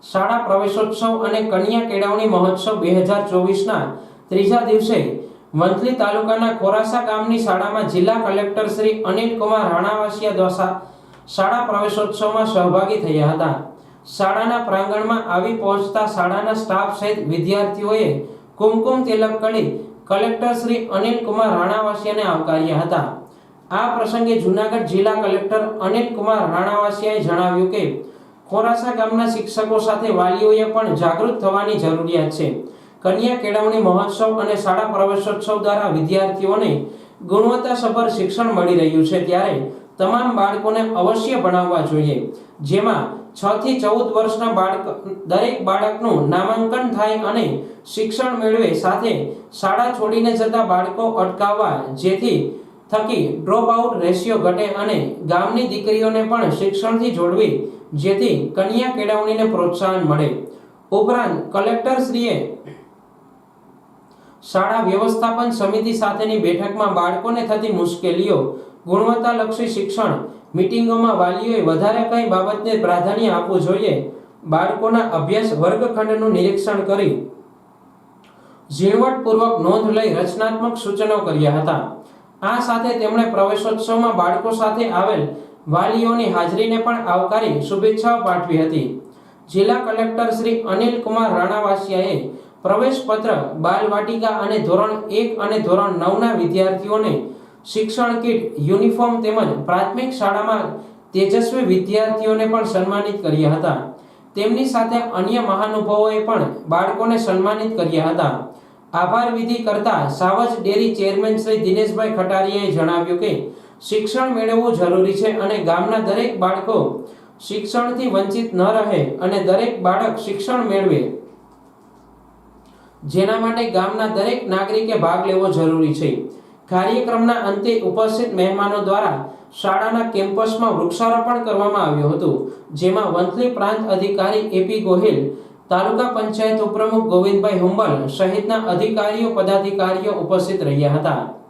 શાળા પ્રવેશોત્સવ અને કન્યા કેળવણી મહોત્સવ 2024ના ત્રીજા દિવસે વંથલી તાલુકાના ખોરાસા ગામની શાળામાં જિલ્લા કલેક્ટર શ્રી અનિલ કુમાર રાણાવાસિયા દ્વારા શાળા પ્રવેશોત્સવમાં સહભાગી થયા હતા। શાળાના પ્રાંગણમાં આવી પહોંચતા શાળાના સ્ટાફ સહિત વિદ્યાર્થીઓએ કુમકુમ તિલક કરી કલેક્ટર શ્રી અનિલ કુમાર રાણાવાસિયાને આવકાર્યા હતા। આ પ્રસંગે જૂનાગઢ જિલ્લા કલેક્ટર અનિલ કુમાર રાણાવાસિયાએ જણાવ્યું કે ખોરાસા ગામના શિક્ષકો સાથે વાલીઓએ પણ જાગૃત થવાની જરૂરિયાત છે। કન્યા કેળવણી મહોત્સવ અને શાળા પ્રવેશોત્સવ દ્વારા વિદ્યાર્થીઓને ગુણવત્તાસભર શિક્ષણ મળી રહ્યું છે, ત્યારે તમામ બાળકોને અવશ્ય ભણાવવા જોઈએ, જેમાં 6 થી 14 વર્ષના દરેક બાળકનું નામાંકન થાય અને શિક્ષણ મેળવે। સાથે શાળા છોડીને જતા બાળકો અટકાવવા જેથી થકી ડ્રોપ આઉટ રેશિયો ઘટે અને ગામની દીકરીઓને પણ શિક્ષણથી જોડવી જેથી કન્યા કેળવણીને પ્રોત્સાહન મળે। ઉપરાંત કલેક્ટરશ્રીએ શાળા વ્યવસ્થાપન સમિતિ સાથેની બેઠકમાં બાળકોને થતી મુશ્કેલીઓ, ગુણવત્તાલક્ષી શિક્ષણ મીટિંગોમાં વાલીઓએ વધારે કઈ બાબતને પ્રાધાન્ય આપવું જોઈએ, બાળકોના અભ્યાસ વર્ગખંડનું નિરીક્ષણ કરી ઝીણવટપૂર્વક નોંધ લઈ રચનાત્મક સૂચનો કર્યા હતા। આ સાથે તેમણે પ્રવેશોત્સવમાં બાળકો સાથે આવેલ વાલીઓની હાજરીને પણ આવકારી શુભેચ્છાઓ પાઠવી હતી। જિલ્લા કલેક્ટર શ્રી અનિલ કુમાર રાણાવાસિયાએ પ્રવેશપત્ર, બાલવાટિકા અને ધોરણ 1 અને ધોરણ 9ના વિદ્યાર્થીઓને શિક્ષણ કીટ, યુનિફોર્મ તેમજ પ્રાથમિક શાળામાં તેજસ્વી વિદ્યાર્થીઓને પણ સન્માનિત કર્યા હતા। તેમની સાથે અન્ય મહાનુભાવોએ પણ બાળકોને સન્માનિત કર્યા હતા। આભાર વિધિ કરતા સાવજ ડેરી ચેરમેન શ્રી દિનેશભાઈ ખટારીયાએ જણાવ્યું કે શિક્ષણ મેળવવું જરૂરી છે અને ગામના દરેક બાળકો શિક્ષણથી વંચિત ન રહે અને દરેક બાળક શિક્ષણ મેળવે, જેના માટે ગામના દરેક નાગરિકે ભાગ લેવો જરૂરી છે। કાર્યક્રમના અંતે ઉપસ્થિત મહેમાનો દ્વારા શાળાના કેમ્પસમાં વૃક્ષારોપણ કરવામાં આવ્યું હતું, જેમાં વંથલી પ્રાંત અધિકારી એપી ગોહિલ, તાલુકા પંચાયત ઉપપ્રમુખ ગોવિંદભાઈ હુંબલ સહિતના અધિકારીઓ પદાધિકારીઓ ઉપસ્થિત રહ્યા હતા।